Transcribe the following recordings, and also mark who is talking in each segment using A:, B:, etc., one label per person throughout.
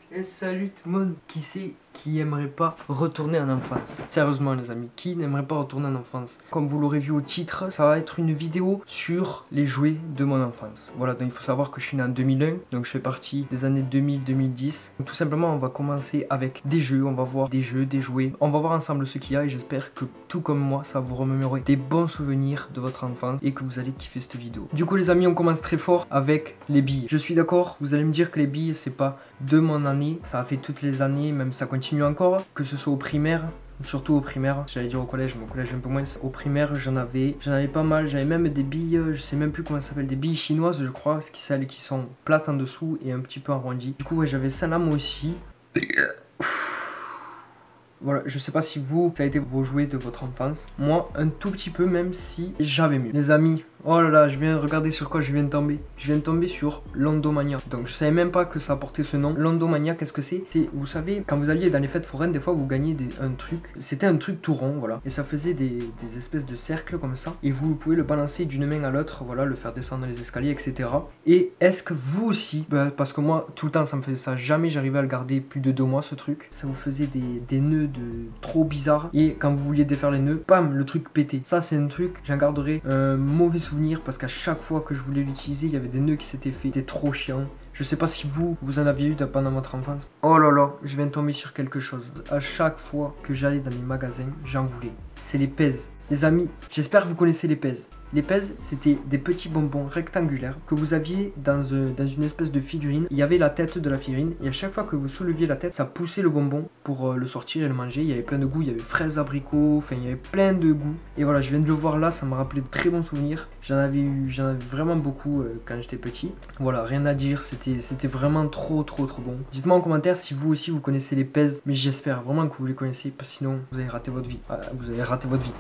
A: Et salut tout le monde. Qui c'est qui aimerait pas retourner en enfance? Sérieusement les amis, qui n'aimerait pas retourner en enfance? Comme vous l'aurez vu au titre, ça va être une vidéo sur les jouets de mon enfance. Voilà, donc il faut savoir que je suis né en 2001, donc je fais partie des années 2000-2010. Tout simplement, on va commencer avec des jeux, on va voir des jeux, des jouets. On va voir ensemble ce qu'il y a et j'espère que tout comme moi, ça vous remémorera des bons souvenirs de votre enfance et que vous allez kiffer cette vidéo. Du coup les amis, on commence très fort avec les billes. Je suis d'accord, vous allez me dire que les billes, c'est pas de mon année, ça a fait toutes les années, même ça continue encore, que ce soit au primaire, surtout au primaire, j'allais dire au collège, mais au collège un peu moins. Au primaire, j'en avais pas mal, j'avais même des billes, je sais même plus comment ça s'appelle, des billes chinoises, je crois, celles qui sont plates en dessous et un petit peu arrondies. Du coup, ouais, j'avais ça là moi aussi. Voilà, je sais pas si vous, ça a été vos jouets de votre enfance. Moi, un tout petit peu, même si j'avais mieux. Les amis, oh là là, je viens de regarder sur quoi je viens de tomber. Je viens de tomber sur Landomania. Donc je savais même pas que ça portait ce nom. Landomania, qu'est-ce que c'est? C'est, vous savez, quand vous alliez dans les fêtes foraines, des fois vous gagnez un truc. C'était un truc tout rond, voilà. Et ça faisait des espèces de cercles comme ça. Et vous pouvez le balancer d'une main à l'autre, voilà, le faire descendre les escaliers, etc. Et est-ce que vous aussi, parce que moi, tout le temps, ça me faisait ça. Jamais j'arrivais à le garder plus de 2 mois, ce truc. Ça vous faisait des nœuds trop bizarres. Et quand vous vouliez défaire les nœuds, bam, le truc pétait. Ça, c'est un truc, j'en garderai un mauvais souvenir parce qu'à chaque fois que je voulais l'utiliser, il y avait des nœuds qui s'étaient faits. C'était trop chiant. Je sais pas si vous en aviez eu pendant votre enfance. Oh là là, je viens de tomber sur quelque chose. À chaque fois que j'allais dans les magasins, j'en voulais. C'est les pèses. Les amis, j'espère que vous connaissez les pèses. Les pèses, c'était des petits bonbons rectangulaires que vous aviez dans une espèce de figurine. Il y avait la tête de la figurine et à chaque fois que vous souleviez la tête, ça poussait le bonbon pour le sortir et le manger. Il y avait plein de goûts, il y avait fraises, abricots, enfin il y avait plein de goûts. Et voilà, je viens de le voir là, ça m'a rappelé de très bons souvenirs. J'en avais vraiment beaucoup quand j'étais petit. Voilà, rien à dire, c'était vraiment trop bon. Dites-moi en commentaire si vous aussi vous connaissez les pèses, mais j'espère vraiment que vous les connaissez, parce que sinon vous avez raté votre vie. Vous avez raté votre vie.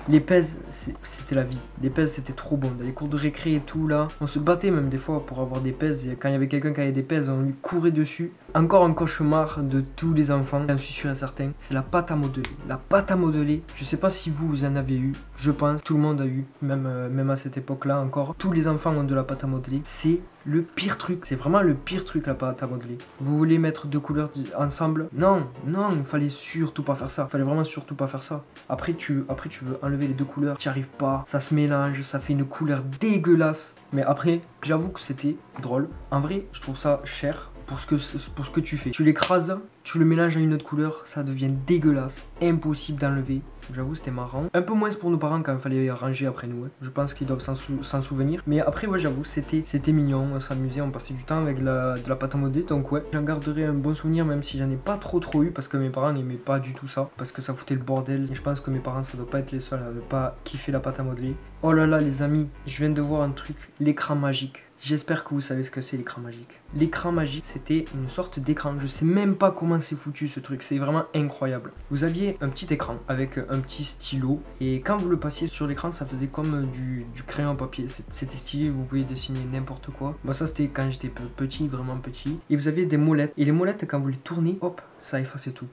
A: Les pèses, c'était la vie. Les pèses, c'était trop bon. Dans les cours de récré et tout, là, on se battait même des fois pour avoir des pèses. Et quand il y avait quelqu'un qui avait des pèses, on lui courait dessus. Encore un cauchemar de tous les enfants, j'en suis sûr et certain. C'est la pâte à modeler. La pâte à modeler, je sais pas si vous en avez eu. Je pense, tout le monde a eu, même à cette époque-là encore. Tous les enfants ont de la pâte à modeler. C'est le pire truc. C'est vraiment le pire truc, la pâte à modeler. Vous voulez mettre 2 couleurs ensemble? Non, il fallait surtout pas faire ça. Fallait vraiment surtout pas faire ça. Après, tu veux enlever les 2 couleurs, tu n'y arrives pas. Ça se mélange, ça fait une couleur dégueulasse. Mais après, j'avoue que c'était drôle. En vrai, je trouve ça cher pour ce que tu fais. Tu l'écrases, tu le mélanges à une autre couleur, ça devient dégueulasse, impossible d'enlever. J'avoue, c'était marrant. Un peu moins pour nos parents quand il fallait ranger après nous. Je pense qu'ils doivent s'en souvenir. Mais après, ouais, j'avoue, c'était mignon. On s'amusait, on passait du temps avec de la pâte à modeler. Donc, ouais, j'en garderai un bon souvenir, même si j'en ai pas trop eu. Parce que mes parents n'aimaient pas du tout ça. Parce que ça foutait le bordel. Et je pense que mes parents, ça doit pas être les seuls à ne pas kiffer la pâte à modeler. Oh là là, les amis, je viens de voir un truc. L'écran magique. J'espère que vous savez ce que c'est l'écran magique. L'écran magique, c'était une sorte d'écran. Je sais même pas comment c'est foutu ce truc. C'est vraiment incroyable. Vous aviez un petit écran avec un petit stylo. Et quand vous le passiez sur l'écran, ça faisait comme du crayon papier. C'était stylé, vous pouvez dessiner n'importe quoi. Bon, ça c'était quand j'étais petit, vraiment petit. Et vous aviez des molettes. Et les molettes, quand vous les tournez, hop, ça effaçait tout.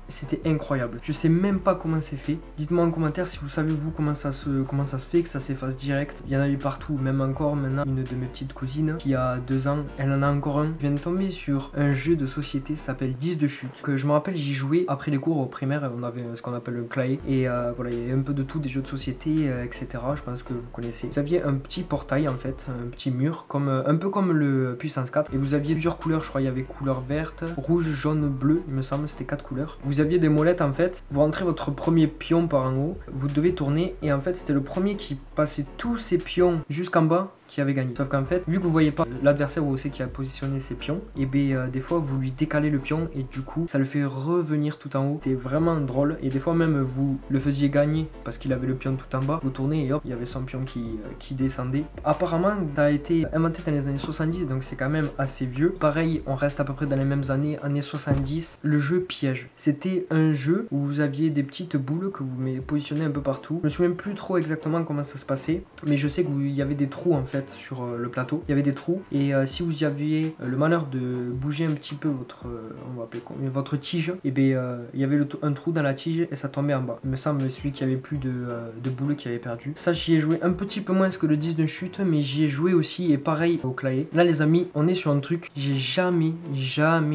A: C'était incroyable. Je sais même pas comment c'est fait. Dites-moi en commentaire si vous savez vous comment ça se fait, que ça s'efface direct. Il y en avait partout, même encore maintenant. Une de mes petites cousines qui a 2 ans, elle en a encore un. Je viens de tomber sur un jeu de société, ça s'appelle 10 de chute. Que je me rappelle, j'y jouais après les cours au primaire. On avait ce qu'on appelle le clay. Et voilà, il y avait un peu de tout, des jeux de société, etc. Je pense que vous connaissez. Vous aviez un petit portail en fait, un petit mur, un peu comme le Puissance 4. Et vous aviez plusieurs couleurs, je crois. Il y avait couleur verte, rouge, jaune, bleu. Il me semble, c'était 4 couleurs. Vous aviez des molettes en fait. Vous rentrez votre premier pion par en haut. Vous devez tourner. Et en fait, c'était le premier qui passait tous ses pions jusqu'en bas qui avait gagné. Sauf qu'en fait, vu que vous voyez pas l'adversaire où c'est qui a positionné ses pions, et bien des fois vous lui décalez le pion et du coup ça le fait revenir tout en haut. C'est vraiment drôle et des fois même vous le faisiez gagner parce qu'il avait le pion tout en bas. Vous tournez et hop, il y avait son pion qui descendait. Apparemment, ça a été inventé dans les années 70, donc c'est quand même assez vieux. Pareil, on reste à peu près dans les mêmes années 70. Le jeu piège. C'était un jeu où vous aviez des petites boules que vous positionnez un peu partout. Je me souviens plus trop exactement comment ça se passait, mais je sais qu'il y avait des trous en fait fait sur le plateau. Il y avait des trous et si vous y aviez le malheur de bouger un petit peu votre, on va appeler quoi, votre tige, et bien il y avait un trou dans la tige et ça tombait en bas. Il me semble celui qui avait plus de boules qui avait perdu. Ça j'y ai joué un petit peu moins que le 10 de chute, mais j'y ai joué aussi et pareil au clavier. Là les amis, on est sur un truc, j'ai jamais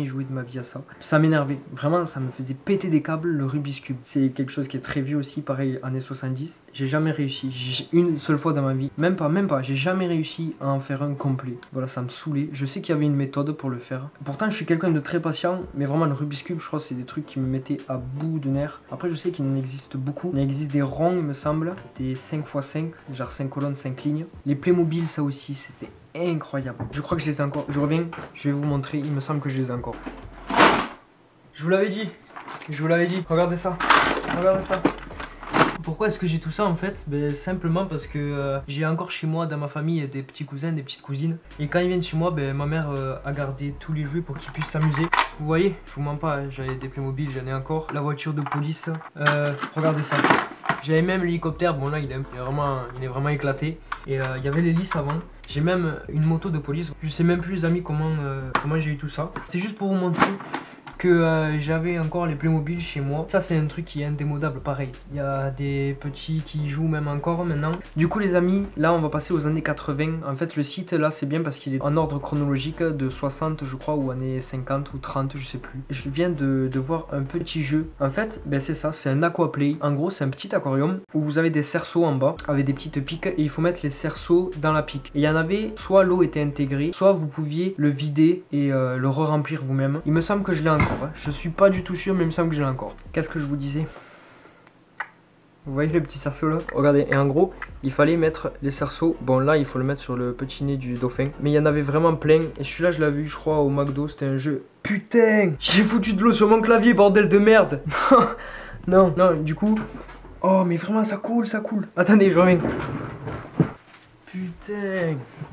A: joué de ma vie à ça. Ça m'énervait, vraiment ça me faisait péter des câbles le Rubik's Cube. C'est quelque chose qui est très vieux aussi, pareil années 70. J'ai jamais réussi, j'ai une seule fois dans ma vie, même pas, j'ai jamais réussi à en faire un complet. Voilà, ça me saoulait. Je sais qu'il y avait une méthode pour le faire. Pourtant je suis quelqu'un de très patient, mais vraiment le Rubik's Cube je crois que c'est des trucs qui me mettaient à bout de nerfs. Après je sais qu'il en existe beaucoup, il existe des ronds il me semble, des 5x5, genre 5 colonnes, 5 lignes. Les Playmobil ça aussi c'était incroyable. Je crois que je les ai encore, je reviens, je vais vous montrer, il me semble que je les ai encore. Je vous l'avais dit, regardez ça, regardez ça. Pourquoi est-ce que j'ai tout ça en fait? Ben, simplement parce que j'ai encore chez moi dans ma famille des petits cousins, des petites cousines. Et quand ils viennent chez moi, ben, ma mère a gardé tous les jouets pour qu'ils puissent s'amuser. Vous voyez, je vous mens pas, hein, j'avais des Playmobil, j'en ai encore. La voiture de police, regardez ça. J'avais même l'hélicoptère, bon là il est vraiment éclaté. Et il y avait l'hélice avant. J'ai même une moto de police. Je sais même plus les amis comment j'ai eu tout ça. C'est juste pour vous montrer que j'avais encore les Playmobil chez moi. Ça c'est un truc qui est indémodable, pareil. Il y a des petits qui jouent même encore maintenant. Du coup les amis, là on va passer aux années 80. En fait le site là c'est bien parce qu'il est en ordre chronologique de 60 je crois, ou années 50 ou 30 je sais plus. Je viens de voir un petit jeu. En fait ben c'est ça, c'est un aquaplay. En gros c'est un petit aquarium où vous avez des cerceaux en bas avec des petites piques et il faut mettre les cerceaux dans la pique. Et il y en avait, soit l'eau était intégrée, soit vous pouviez le vider et le re-remplir vous-même. Il me semble que je l'ai encore. Je suis pas du tout sûr, mais il me semble que je l'ai encore. Qu'est-ce que je vous disais? Vous voyez le petit cerceau là? Regardez, et en gros, il fallait mettre les cerceaux. Bon là, il faut le mettre sur le petit nez du dauphin. Mais il y en avait vraiment plein. Et celui-là, je l'ai vu, je crois, au McDo. C'était un jeu. Putain! J'ai foutu de l'eau sur mon clavier, bordel de merde! Non, du coup... Oh, mais vraiment, ça coule, ça coule. Attendez, je reviens.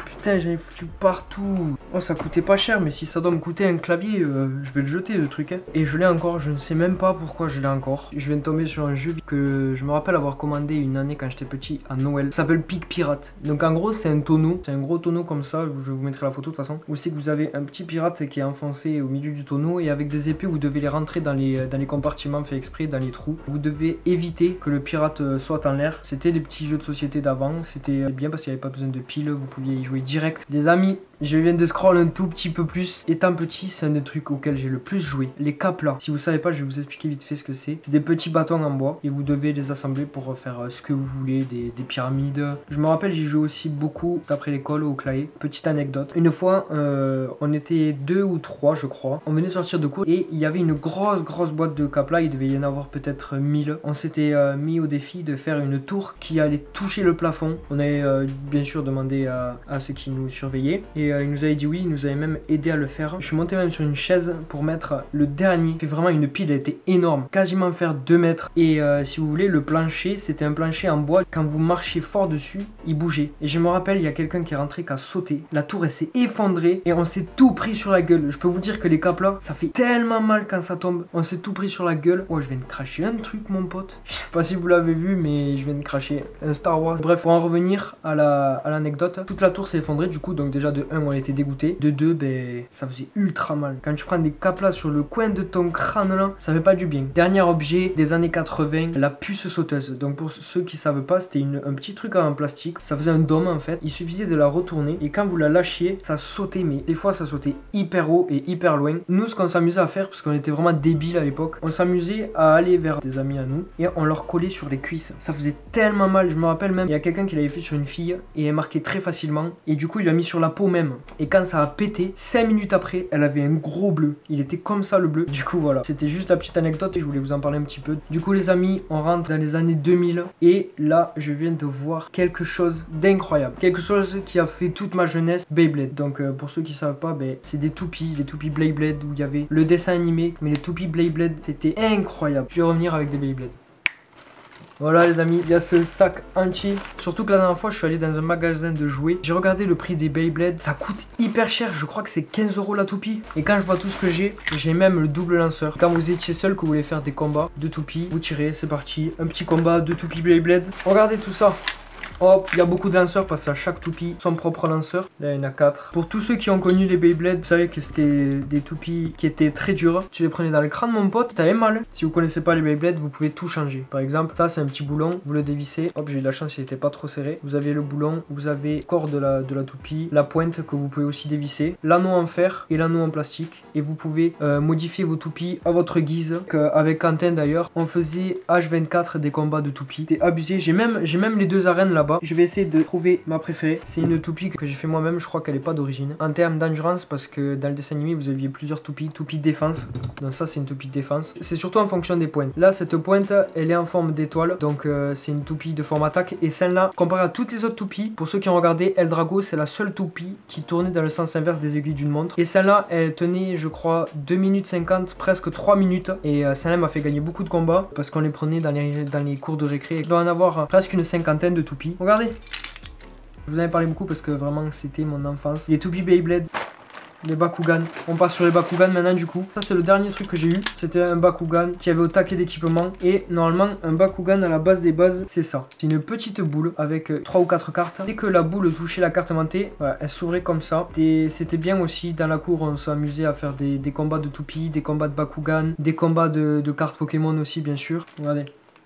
A: Putain, j'avais foutu partout. Oh, ça coûtait pas cher, mais si ça doit me coûter un clavier, je vais le jeter le truc. Hein. Et je l'ai encore, je ne sais même pas pourquoi je l'ai encore. Je viens de tomber sur un jeu que je me rappelle avoir commandé une année quand j'étais petit à Noël. Ça s'appelle Pic Pirate. Donc en gros, c'est un tonneau, c'est un gros tonneau comme ça. Je vous mettrai la photo de toute façon. Où c'est que vous avez un petit pirate qui est enfoncé au milieu du tonneau et avec des épées, vous devez les rentrer dans les compartiments fait exprès, dans les trous. Vous devez éviter que le pirate soit en l'air. C'était des petits jeux de société d'avant. C'était bien parce qu'il n'y avait pas besoin de piles, vous pouviez y jouer direct. Les amis, je viens de scroll un tout petit peu plus. Étant petit, c'est un des trucs auxquels j'ai le plus joué. Les caplas. Si vous savez pas, je vais vous expliquer vite fait ce que c'est. C'est des petits bâtons en bois et vous devez les assembler pour faire ce que vous voulez, des pyramides. Je me rappelle, j'ai joué aussi beaucoup après l'école au clavier. Petite anecdote. Une fois, on était 2 ou 3, je crois. On venait de sortir de cours et il y avait une grosse boîte de caplas. Il devait y en avoir peut-être 1000. On s'était mis au défi de faire une tour qui allait toucher le plafond. On avait bien sûr demandé à ceux qui nous surveillaient et il nous avait dit oui, il nous avait même aidé à le faire. Je suis monté même sur une chaise pour mettre le dernier. Fait vraiment une pile, elle était énorme, quasiment faire 2 mètres. Et si vous voulez, le plancher, c'était un plancher en bois. Quand vous marchiez fort dessus, il bougeait. Et je me rappelle, il y a quelqu'un qui est rentré, qui a sauté. La tour, elle s'est effondrée et on s'est tout pris sur la gueule. Je peux vous dire que les caplas, ça fait tellement mal quand ça tombe. On s'est tout pris sur la gueule. Oh, je viens de cracher un truc, mon pote. Je sais pas si vous l'avez vu, mais je viens de cracher un Star Wars. Bref, pour en revenir à l'anecdote, toute la tour s'est effondrée du coup. Donc déjà de 1, on était dégoûté. De 2, ben ça faisait ultra mal. Quand tu prends des caplas sur le coin de ton crâne là, ça fait pas du bien. Dernier objet des années 80, la puce sauteuse. Donc pour ceux qui savent pas, c'était un petit truc en plastique. Ça faisait un dôme en fait. Il suffisait de la retourner et quand vous la lâchiez, ça sautait. Mais des fois ça sautait hyper haut et hyper loin. Nous, ce qu'on s'amusait à faire, parce qu'on était vraiment débiles à l'époque, on s'amusait à aller vers des amis à nous et on leur collait sur les cuisses. Ça faisait tellement mal. Je me rappelle même, il y a quelqu'un qui l'avait fait sur une fille et elle marquait très facilement. Et du coup, il l'a mis sur la peau même. Et quand ça a pété, 5 minutes après, elle avait un gros bleu. Il était comme ça le bleu. Du coup, voilà. C'était juste la petite anecdote et je voulais vous en parler un petit peu. Du coup, les amis, on rentre dans les années 2000 et là, je viens de voir quelque chose d'incroyable. Quelque chose qui a fait toute ma jeunesse, Beyblade. Donc, pour ceux qui savent pas, ben, c'est des toupies, les toupies Beyblade où il y avait le dessin animé. Mais les toupies Beyblade, c'était incroyable. Je vais revenir avec des Beyblade. Voilà les amis, il y a ce sac entier. Surtout que la dernière fois je suis allé dans un magasin de jouets. J'ai regardé le prix des Beyblade. Ça coûte hyper cher, je crois que c'est 15 € la toupie. Et quand je vois tout ce que j'ai même le double lanceur. Quand vous étiez seul, que vous voulez faire des combats de toupies, vous tirez, c'est parti. Un petit combat de toupies Beyblade. Regardez tout ça. Hop, il y a beaucoup de lanceurs parce qu'à chaque toupie son propre lanceur. Là, il y en a 4. Pour tous ceux qui ont connu les Beyblade, vous savez que c'était des toupies qui étaient très dures. Tu les prenais dans le crâne, mon pote, t'avais mal. Si vous connaissez pas les Beyblade, vous pouvez tout changer. Par exemple, ça c'est un petit boulon, vous le dévissez. Hop, j'ai eu de la chance, il était pas trop serré. Vous avez le boulon, vous avez le corps de la toupie, la pointe que vous pouvez aussi dévisser, l'anneau en fer et l'anneau en plastique. Et vous pouvez modifier vos toupies à votre guise. Avec Quentin d'ailleurs, on faisait H24 des combats de toupies. C'était abusé. J'ai même les 2 arènes là-bas. Je vais essayer de trouver ma préférée. C'est une toupie que j'ai fait moi-même. Je crois qu'elle est pas d'origine. En termes d'endurance, parce que dans le dessin animé, vous aviez plusieurs toupies. Toupie de défense. Donc ça, c'est une toupie de défense. C'est surtout en fonction des pointes. Là, cette pointe, elle est en forme d'étoile. Donc c'est une toupie de forme attaque. Et celle-là, comparée à toutes les autres toupies, pour ceux qui ont regardé Eldrago, c'est la seule toupie qui tournait dans le sens inverse des aiguilles d'une montre. Et celle-là, elle tenait, je crois, 2 minutes 50, presque 3 minutes. Et celle-là m'a fait gagner beaucoup de combats parce qu'on les prenait dans les cours de récré. Je dois en avoir presque une cinquantaine de toupies. Regardez. Je vous en ai parlé beaucoup parce que vraiment c'était mon enfance. Les toupies Beyblade. Les Bakugan. On passe sur les Bakugan maintenant du coup. Ça c'est le dernier truc que j'ai eu. C'était un Bakugan qui avait au taquet d'équipement. Et normalement un Bakugan à la base des bases c'est ça. C'est une petite boule avec 3 ou 4 cartes. Dès que la boule touchait la carte mentée, voilà, elle s'ouvrait comme ça. C'était bien aussi dans la cour, on s'amusait à faire des combats de toupies, des combats de Bakugan, des combats de cartes Pokémon aussi bien sûr. Regardez.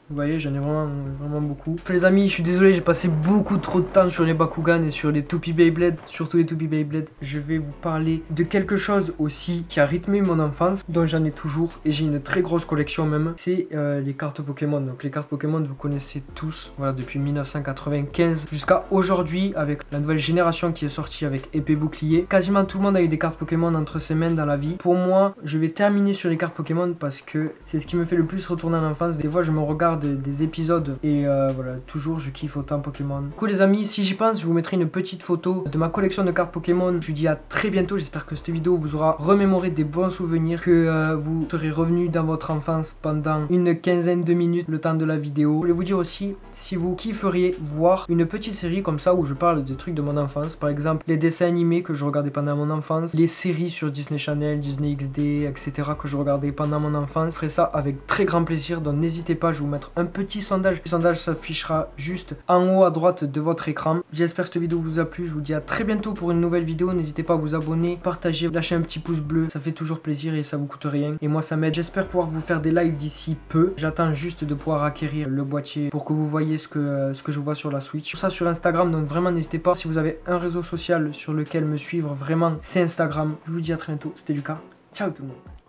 A: Vous voyez, j'en ai vraiment beaucoup. Les amis, je suis désolé, j'ai passé beaucoup trop de temps sur les Bakugan et sur les toupies Beyblade, surtout les toupies Beyblade. Je vais vous parler de quelque chose aussi qui a rythmé mon enfance, dont j'en ai toujours et j'ai une très grosse collection même. C'est les cartes Pokémon. Donc les cartes Pokémon, vous connaissez tous, voilà, depuis 1995 jusqu'à aujourd'hui avec la nouvelle génération qui est sortie avec épée bouclier. Quasiment tout le monde a eu des cartes Pokémon entre ses mains dans la vie. Pour moi, je vais terminer sur les cartes Pokémon parce que c'est ce qui me fait le plus retourner en enfance. Des fois, je me regarde des épisodes et voilà, toujours je kiffe autant Pokémon. Du coup les amis, si j'y pense, je vous mettrai une petite photo de ma collection de cartes Pokémon. Je vous dis à très bientôt, j'espère que cette vidéo vous aura remémoré des bons souvenirs, que vous serez revenu dans votre enfance pendant une quinzaine de minutes le temps de la vidéo. Je voulais vous dire aussi, si vous kifferiez voir une petite série comme ça où je parle des trucs de mon enfance, par exemple les dessins animés que je regardais pendant mon enfance, les séries sur Disney Channel, Disney XD, etc. que je regardais pendant mon enfance, je ferai ça avec très grand plaisir, donc n'hésitez pas, je vais vous mettre un petit sondage. Le sondage s'affichera juste en haut à droite de votre écran. J'espère que cette vidéo vous a plu. Je vous dis à très bientôt pour une nouvelle vidéo. N'hésitez pas à vous abonner, partager, lâcher un petit pouce bleu. Ça fait toujours plaisir et ça vous coûte rien. Et moi ça m'aide. J'espère pouvoir vous faire des lives d'ici peu. J'attends juste de pouvoir acquérir le boîtier pour que vous voyez ce que je vois sur la Switch. Tout ça sur Instagram. Donc vraiment n'hésitez pas. Si vous avez un réseau social sur lequel me suivre, vraiment c'est Instagram. Je vous dis à très bientôt. C'était Lucas. Ciao tout le monde.